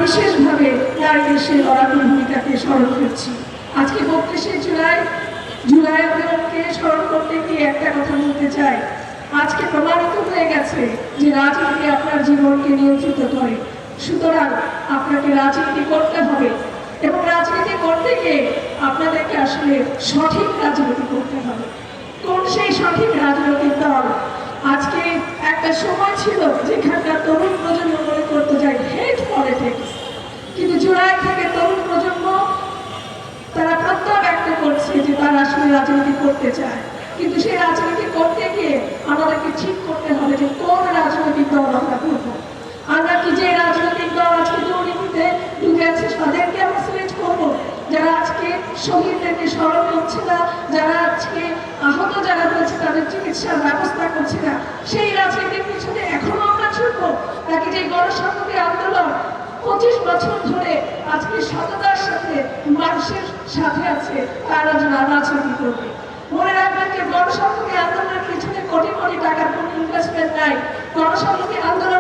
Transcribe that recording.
বিশেষভাবে নারীদের সেই লড়াকু ভূমিকাকে স্মরণ করছি। আজকে ৩২শে জুলাই আন্দোলনকে স্মরণ করতে গিয়ে একটা কথা বলতে চাই। আজকে প্রমাণিত হয়ে গেছে যে রাজনীতি আপনার জীবনকে নিয়ন্ত্রিত করে। সুতরাং আপনাকে রাজনীতি করতে হবে এবং রাজনীতি করতে গিয়ে আপনাদেরকে আসলে সঠিক রাজনীতি করতে হবে। কোন সেই সঠিক রাজনৈতিক দল? আজকে একটা সময় ছিল যেখানকার তরুণ প্রজন্ম মনে করতে যায় হেট পলিটিক্স, কিন্তু জুলাই থেকে তরুণ প্রজন্ম তারা প্রত্যয় ব্যক্ত করছে যে তারা আসলে রাজনীতি করতে চায়। কিন্তু সেই রাজনীতি করতে গিয়ে আমাদেরকে ঠিক করতে হবে যে কোন রাজনৈতিক দল আমরা করবো। আমরা কি যে রাজনৈতিক দল আজকে দুর্নীতিতে ডুবে আছে তাদেরকে আমরা সিলেক্ট করবো? যারা আজকে শহীদদেরকে স্মরণ করছে না, যারা আজকে আহত যারা হয়েছে তাদের চিকিৎসার ব্যবস্থা করছে না, সেই রাজনীতির পিছনে এখনো আমরা ছুটবো? নাকি যে গণসংহতি আন্দোলন 25 বছর ধরে আজকে সততার সাথে মানুষের সাথে আছে তারা রাজনীতি করবে? মনে রাখবেন যে গণসংহতি আন্দোলনের পিছনে কোটি কোটি টাকার কোনো ইনভেস্টমেন্ট নাই। গণসংহতি আন্দোলন